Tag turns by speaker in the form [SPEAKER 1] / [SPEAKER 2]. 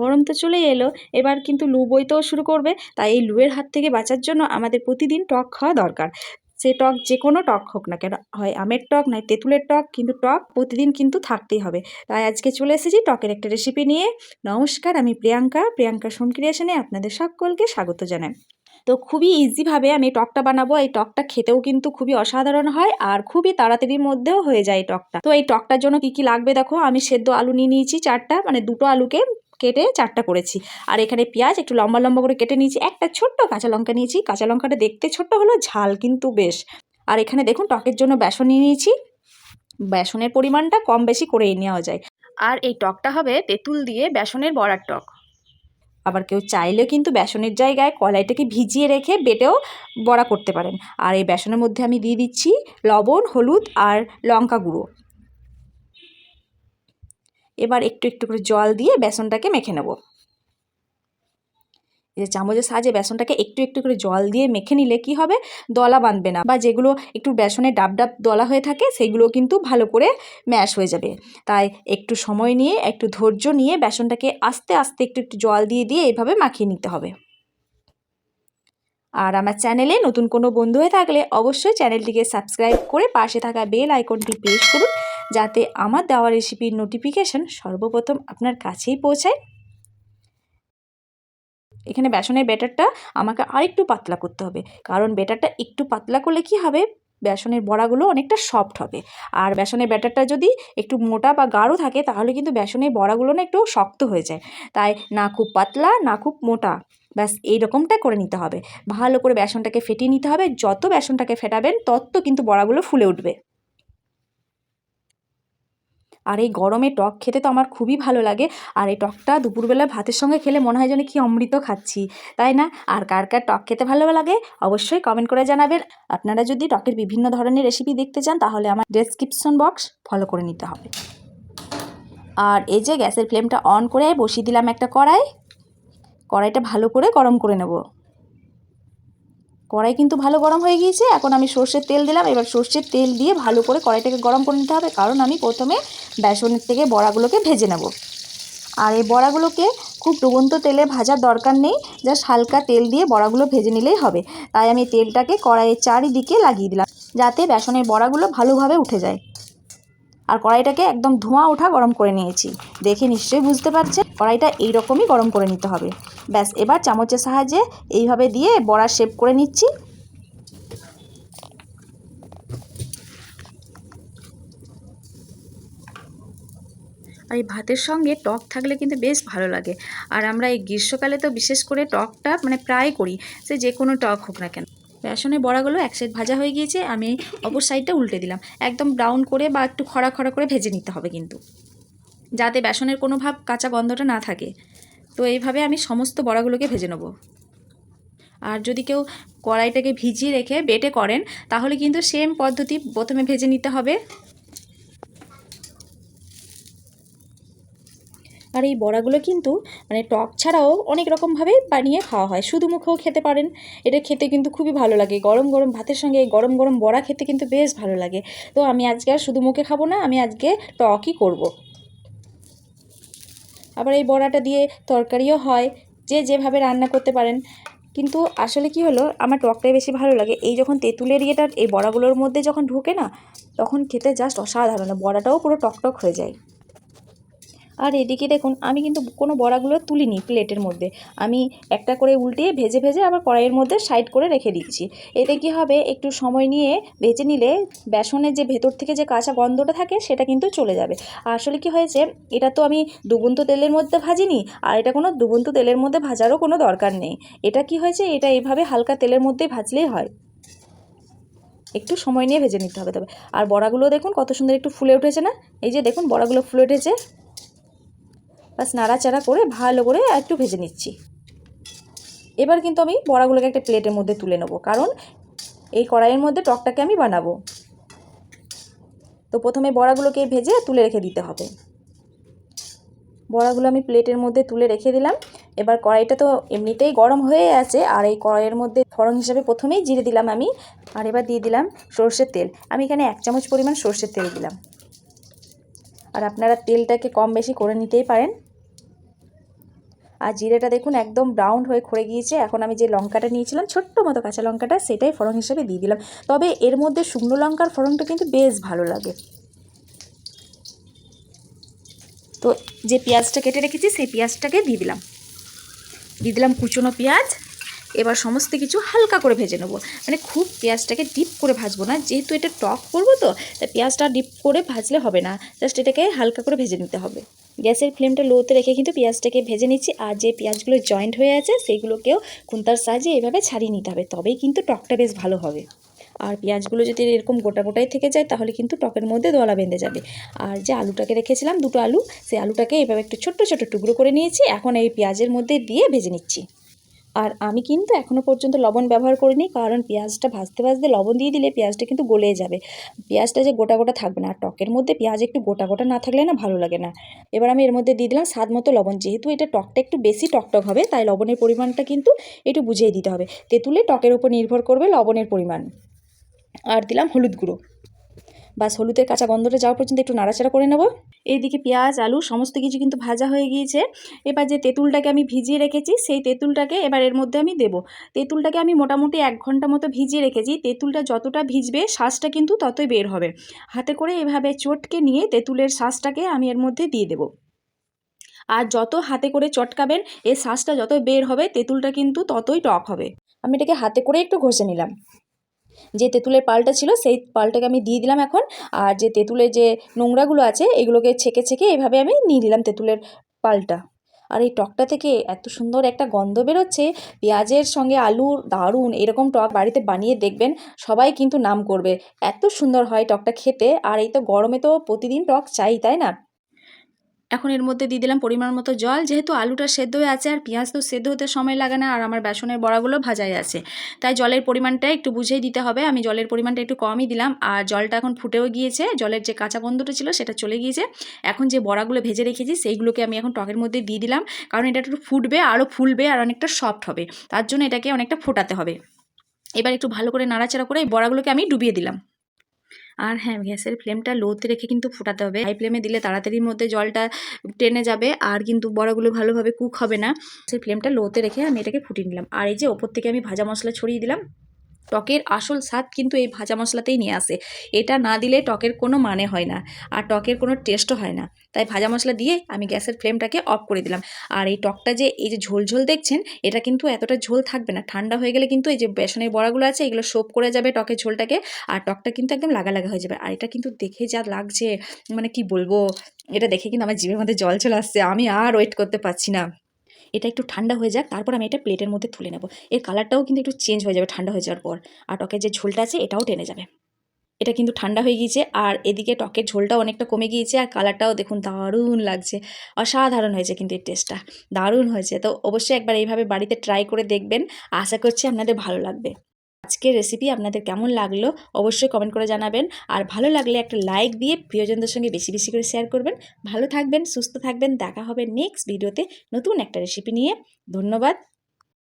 [SPEAKER 1] গরম তো চলেই এলো, এবার কিন্তু লু বইতেও শুরু করবে। তাই এই লুয়ের হাত থেকে বাঁচার জন্য আমাদের প্রতিদিন টক খাওয়া দরকার। সে টক যে কোনো টক হোক না কেন, হয় আমের টক নয় তেঁতুলের টক, কিন্তু টক প্রতিদিন কিন্তু থাকতেই হবে। তাই আজকে চলে এসেছি টকের একটা রেসিপি নিয়ে। নমস্কার, আমি প্রিয়াঙ্কা সোম ক্রিয়েশনে আপনাদের সকলকে স্বাগত জানাই। তো খুবই ইজিভাবে আমি টকটা বানাবো। এই টকটা খেতেও কিন্তু খুবই অসাধারণ হয় আর খুবই তাড়াতাড়ির মধ্যেও হয়ে যায় এই টকটা। তো এই টকটার জন্য কি কি লাগবে দেখো, আমি সেদ্ধ আলু নিয়ে নিয়েছি 4টা, মানে 2টো আলুকে কেটে 4টা করেছি। আর এখানে পেঁয়াজ একটু লম্বা লম্বা করে কেটে নিয়েছি, একটা ছোট্ট কাঁচা লঙ্কা নিয়েছি। কাঁচা লঙ্কাটা দেখতে ছোট্ট হলো, ঝাল কিন্তু বেশ। আর এখানে দেখুন টকের জন্য বেসন নিয়ে নিয়েছি। বেসনের পরিমাণটা কম বেশি করেই নেওয়া যায়। আর এই টকটা হবে তেঁতুল দিয়ে বেসনের বড়ার টক। আবার কেউ চাইলেও কিন্তু বেসনের জায়গায় কলাইটাকে ভিজিয়ে রেখে বেটেও বড়া করতে পারেন। আর এই বেসনের মধ্যে আমি দিয়ে দিচ্ছি লবণ, হলুদ আর লঙ্কা গুঁড়ো। এবার একটু একটু করে জল দিয়ে বেসনটাকে মেখে নেব। এই যে চামচের সাহায্যে বেসনটাকে একটু একটু করে জল দিয়ে মেখে নিলে কি হবে, দলা বাঁধবে না, বা যেগুলো একটু বেসনে ডাব ডাব দলা হয়ে থাকে সেগুলো কিন্তু ভালো করে ম্যাশ হয়ে যাবে। তাই একটু সময় নিয়ে, একটু ধৈর্য নিয়ে বেসনটাকে আস্তে আস্তে একটু একটু জল দিয়ে দিয়ে এইভাবে মাখিয়ে নিতে হবে। আর আমার চ্যানেলে নতুন কোনো বন্ধু হয়ে থাকলে অবশ্যই চ্যানেলটিকে সাবস্ক্রাইব করে পাশে থাকা বেল আইকনটি প্রেস করুন, যাতে আমার দেওয়া রেসিপির নোটিফিকেশন সর্বপ্রথম আপনার কাছেই পৌঁছায়। এখানে বেসনের ব্যাটারটা আমাকে আরেকটু পাতলা করতে হবে, কারণ ব্যাটারটা একটু পাতলা করলে কি হবে, বেসনের বড়াগুলো অনেকটা সফট হবে। আর বেসনের ব্যাটারটা যদি একটু মোটা বা গাঢ় থাকে তাহলে কিন্তু বেসনের বড়াগুলো না একটু শক্ত হয়ে যায়। তাই না খুব পাতলা না খুব মোটা, ব্যাস এইরকমটা করে নিতে হবে। ভালো করে বেসনটাকে ফেটিয়ে নিতে হবে। যত বেসনটাকে ফেটাবেন তত কিন্তু বড়াগুলো ফুলে উঠবে। আর এই গরমে টক খেতে তো আমার খুবই ভালো লাগে। আর এই টকটা দুপুরবেলা ভাতের সঙ্গে খেলে মনে হয় যেন কি অমৃত খাচ্ছি, তাই না? আর কার কার টক খেতে ভালো লাগে অবশ্যই কমেন্ট করে জানাবেন। আপনারা যদি টকের বিভিন্ন ধরনের রেসিপি দেখতে চান তাহলে আমার ডেসক্রিপশন বক্স ফলো করে নিতে হবে। আর এই যে গ্যাসের ফ্লেমটা অন করে বসিয়ে দিলাম একটা কড়াই। কড়াইটা ভালো করে গরম করে নেব। কড়াই কিন্তু ভালো গরম হয়ে গিয়েছে। এখন আমি সর্ষের তেল দিলাম। এবার সর্ষের তেল দিয়ে ভালো করে কড়াইটাকে গরম করে নিতে হবে, কারণ আমি প্রথমে বেসনের থেকে বড়াগুলোকে ভেজে নেব। আর এই বড়াগুলোকে খুব ডুবন্ত তেলে ভাজার দরকার নেই, জাস্ট হালকা তেল দিয়ে বড়াগুলো ভেজে নিলেই হবে। তাই আমি তেলটাকে কড়াইয়ের চারিদিকে লাগিয়ে দিলাম, যাতে বেসনের বড়াগুলো ভালোভাবে উঠে যায়। আর কড়াইটাকে একদম ধোঁয়া ওঠা গরম করে নিয়েছি। দেখে নিশ্চয়ই বুঝতে পারছে কড়াইটা এইরকমই গরম করে নিতে হবে। ব্যাস, এবার চামচের সাহায্যে এইভাবে দিয়ে বড়া শেপ করে নিচ্ছি। আর এই ভাতের সঙ্গে টক থাকলে কিন্তু বেশ ভালো লাগে। আর আমরা এই গ্রীষ্মকালে তো বিশেষ করে টকটা মানে প্রায় করি, সে যে কোনো টক হোক না কেন। বেসনের বড়াগুলো এক সাইড ভাজা হয়ে গিয়েছে, আমি অপর সাইডটা উল্টে দিলাম। একদম ব্রাউন করে বা একটু খরা খরা করে ভেজে নিতে হবে কিন্তু, যাতে বেসনের কোনো ভাব কাঁচা গন্ধটা না থাকে। তো এইভাবে আমি সমস্ত বড়াগুলোকে ভেজে নেব। আর যদি কেউ কড়াইটাকে ভিজিয়ে রেখে বেটে করেন তাহলে কিন্তু সেম পদ্ধতি, প্রথমে ভেজে নিতে হবে। আর এই বড়াগুলো কিন্তু মানে টক ছাড়াও অনেক রকমভাবে বানিয়ে খাওয়া হয়, শুধু মুখেও খেতে পারেন। এটা খেতে কিন্তু খুবই ভালো লাগে, গরম গরম ভাতের সঙ্গে এই গরম গরম বড়া খেতে কিন্তু বেশ ভালো লাগে। তো আমি আজকে আর শুধু মুখে খাবো না, আমি আজকে টকই করব। আবার এই বড়াটা দিয়ে তরকারিও হয়, যে যেভাবে রান্না করতে পারেন। কিন্তু আসলে কি হলো, আমার টকটাই বেশি ভালো লাগে। এই যখন তেঁতুলের ইয়েটা এই বড়াগুলোর মধ্যে যখন ঢোকে না, তখন খেতে জাস্ট অসাধারণ, বড়াটাও পুরো টকটক হয়ে যায়। আর এদিকে দেখুন, আমি কিন্তু কোনো বড়াগুলো তুলিনি প্লেটের মধ্যে, আমি একটা করে উল্টিয়ে ভেজে ভেজে আবার কড়াইয়ের মধ্যে সাইড করে রেখে দিচ্ছি। এতে কি হবে, একটু সময় নিয়ে ভেজে নিলে বেসনের যে ভেতর থেকে যে কাঁচা গন্ধটা থাকে সেটা কিন্তু চলে যাবে। আর আসলে কি হয়েছে, এটা তো আমি ডুবন্ত তেলের মধ্যে ভাজিনি, আর এটা কোনো ডুবন্ত তেলের মধ্যে ভাজারও কোনো দরকার নেই। এটা কি হয়েছে, এটা এইভাবে হালকা তেলের মধ্যে ভাজলেই হয়। একটু সময় নিয়ে ভেজে নিতে হবে তবে। আর বড়াগুলো দেখুন কত সুন্দর একটু ফুলে উঠেছে না, এই যে দেখুন বড়াগুলো ফুলে উঠেছে। বাস নাড়াচাড়া করে ভালো করে একটু ভেজে নিচ্ছি। এবার কিন্তু আমি বড়াগুলোকে একটা প্লেটের মধ্যে তুলে নেব, কারণ এই কড়াইয়ের মধ্যে টকটাকে আমি বানাবো। তো প্রথমে বড়াগুলোকে ভেজে তুলে রেখে দিতে হবে। বড়াগুলো আমি প্লেটের মধ্যে তুলে রেখে দিলাম। এবার কড়াইটা তো এমনিতেই গরম হয়ে আছে, আর এই কড়াইয়ের মধ্যে ফোড়ন হিসাবে প্রথমেই জিরে দিলাম আমি। আর এবার দিয়ে দিলাম সর্ষের তেল। আমি এখানে 1 চামচ পরিমাণ সর্ষের তেল দিলাম। আর আপনারা তেলটাকে কম বেশি করে নিতেই পারেন। আর জিরেটা দেখুন একদম ব্রাউন হয়ে খড়ে গিয়েছে। এখন আমি যে লঙ্কাটা নিয়েছিলাম ছোট্ট মতো কাঁচা লঙ্কাটা, সেটাই ফোড়ন হিসেবে দিয়ে দিলাম। তবে এর মধ্যে শুকনো লঙ্কার ফোড়নটা কিন্তু বেশ ভালো লাগে। তো যে পেঁয়াজটা কেটে রেখেছি সেই পেঁয়াজটাকে দিয়ে দিলাম কুচনো পেঁয়াজ। এবার সমস্ত কিছু হালকা করে ভেজে নেবো, মানে খুব পেঁয়াজটাকে ডিপ করে ভাজবো না, যেহেতু এটা টক করবো তো তাই পেঁয়াজটা ডিপ করে ভাজলে হবে না, জাস্ট এটাকে হালকা করে ভেজে নিতে হবে। গ্যাসের ফ্লেমটা লোতে রেখে কিন্তু পেঁয়াজটাকে ভেজে নিচ্ছি। আর যে পেঁয়াজগুলো জয়েন্ট হয়ে আছে সেইগুলোকেও খুন্তার সাহায্যে এভাবে ছাড়িয়ে নিতে হবে, তবেই কিন্তু টকটা বেশ ভালো হবে। আর পেঁয়াজগুলো যদি এরকম গোটা গোটাই থেকে যায় তাহলে কিন্তু টকের মধ্যে দলা বেঁধে যাবে। আর যে আলুটাকে রেখেছিলাম 2টো আলু, সেই আলুটাকে এভাবে একটু ছোট্ট ছোট্ট টুকরো করে নিয়েছি, এখন এই পেঁয়াজের মধ্যে দিয়ে ভেজে নিচ্ছি। আর আমি কিন্তু এখনও পর্যন্ত লবণ ব্যবহার করিনি, কারণ পেঁয়াজটা ভাজতে ভাজতে লবণ দিয়ে দিলে পেঁয়াজটা কিন্তু গলে যাবে, পেঁয়াজটা যে গোটা গোটা থাকবে না। আর টকের মধ্যে পেঁয়াজ একটু গোটা গোটা না থাকলে না ভালো লাগে না। এবার আমি এর মধ্যে দিয়ে দিলাম স্বাদ মতো লবণ, যেহেতু এটা টকটা একটু বেশি টকটক হবে তাই লবণের পরিমাণটা কিন্তু একটু বুঝিয়ে দিতে হবে। তেঁতুলে টকের উপর নির্ভর করবে লবণের পরিমাণ। আর দিলাম হলুদ গুঁড়ো। বাস হলুদের কাঁচা গন্ধটা যাওয়া পর্যন্ত একটু নাড়াচাড়া করে নেব। এইদিকে পেঁয়াজ আলু সমস্ত কিছু কিন্তু ভাজা হয়ে গিয়েছে। এবার যে তেঁতুলটাকে আমি ভিজিয়ে রেখেছি সেই তেঁতুলটাকে এবার এর মধ্যে আমি দেবো। তেঁতুলটাকে আমি মোটামুটি 1 ঘন্টা মতো ভিজিয়ে রেখেছি। তেঁতুলটা যতটা ভিজবে শাঁসটা কিন্তু ততই বের হবে। হাতে করে এভাবে চটকে নিয়ে তেঁতুলের শাঁসটাকে আমি এর মধ্যে দিয়ে দেবো। আর যত হাতে করে চটকাবেন এর শাঁসটা যত বের হবে তেঁতুলটা কিন্তু ততই টক হবে। আমি এটাকে হাতে করে একটু ঘষে নিলাম। যে তেঁতুলের পালটা ছিল সেই পালটাকে আমি দিয়ে দিলাম এখন। আর যে তেঁতুলের যে নোংরাগুলো আছে এগুলোকে ছেঁকে ছেঁকে এভাবে আমি নিয়ে নিলাম তেঁতুলের পালটা। আর এই টকটা থেকে এত সুন্দর একটা গন্ধ বেরোচ্ছে, পেঁয়াজের সঙ্গে আলুর দারুণ। এরকম টক বাড়িতে বানিয়ে দেখবেন, সবাই কিন্তু নাম করবে, এত সুন্দর হয় টকটা খেতে। আর এই তো গরমে তো প্রতিদিন টক চাই, তাই না? এখন এর মধ্যে দিয়ে দিলাম পরিমাণ মতো জল, যেহেতু আলুটা সেদ্ধ হয়ে আছে আর পেঁয়াজ তো সেদ্ধ হতে সময় লাগে না, আর আমার বেসনের বড়াগুলো ভাজাই আছে, তাই জলের পরিমাণটা একটু বুঝেই দিতে হবে। আমি জলের পরিমাণটা একটু কমই দিলাম। আর জলটা এখন ফুটেও গিয়েছে, জলের যে কাঁচা গন্ধটা ছিল সেটা চলে গিয়েছে। এখন যে বড়াগুলো ভেজে রেখেছি সেইগুলোকে আমি এখন টকের মধ্যে দিয়ে দিলাম, কারণ এটা একটু ফুটবে, আরও ফুলবে আর অনেকটা সফট হবে, তার জন্য এটাকে অনেকটা ফোটাতে হবে। এবার একটু ভালো করে নাড়াচাড়া করে এই বড়াগুলোকে আমি ডুবিয়ে দিলাম। আর হ্যাঁ, গ্যাসের ফ্লেমটা লোতে রেখে কিন্তু ফোটাতে হবে। হাই ফ্লেমে দিলে তাড়াতাড়ির মধ্যে জলটা টেনে যাবে আর কিন্তু বড়াগুলো ভালোভাবে কুক হবে না। সেই ফ্লেমটা লোতে রেখে আমি এটাকে ফুটিয়ে নিলাম। আর এই যে ওপর থেকে আমি ভাজা মশলা ছড়িয়ে দিলাম। টকের আসল স্বাদ কিন্তু এই ভাজা মশলাতেই নিয়ে আসে, এটা না দিলে টকের কোনো মানে হয় না আর টকের কোনো টেস্টও হয় না। তাই ভাজা মশলা দিয়ে আমি গ্যাসের ফ্লেমটাকে অফ করে দিলাম। আর এই টকটা যে এই যে ঝোল ঝোল দেখছেন, এটা কিন্তু এতটা ঝোল থাকবে না, ঠান্ডা হয়ে গেলে কিন্তু এই যে বেসনের বড়াগুলো আছে এগুলো সোপ করে যাবে টকের ঝোলটাকে, আর টকটা কিন্তু একদম লাগা লাগা হয়ে যাবে। আর এটা কিন্তু দেখে যা লাগছে, মানে কি বলবো, এটা দেখে কিন্তু আমার জিভের মধ্যে জল চলে আসছে, আমি আর ওয়েট করতে পারছি না। এটা একটু ঠান্ডা হয়ে যাক, তারপর আমি এটা প্লেটের মধ্যে তুলে নেব। এর কালারটাও কিন্তু একটু চেঞ্জ হয়ে যাবে ঠান্ডা হয়ে যাওয়ার পর, আর টকের যে ঝোলটা আছে এটাও টেনে যাবে। এটা কিন্তু ঠান্ডা হয়ে গিয়েছে আর এদিকে টকের ঝোলটাও অনেকটা কমে গিয়েছে আর কালারটাও দেখুন দারুণ লাগছে, অসাধারণ হয়েছে কিন্তু এর টেস্টটা দারুণ হয়েছে। তো অবশ্যই একবার এইভাবে বাড়িতে ট্রাই করে দেখবেন, আশা করছি আপনাদের ভালো লাগবে। আজকের রেসিপি আপনাদের কেমন লাগলো অবশ্যই কমেন্ট করে জানাবেন, আর ভালো লাগলে একটা লাইক দিয়ে প্রিয়জনদের সঙ্গে বেশি বেশি করে শেয়ার করবেন। ভালো থাকবেন, সুস্থ থাকবেন, দেখা হবে নেক্সট ভিডিওতে নতুন একটা রেসিপি নিয়ে। ধন্যবাদ।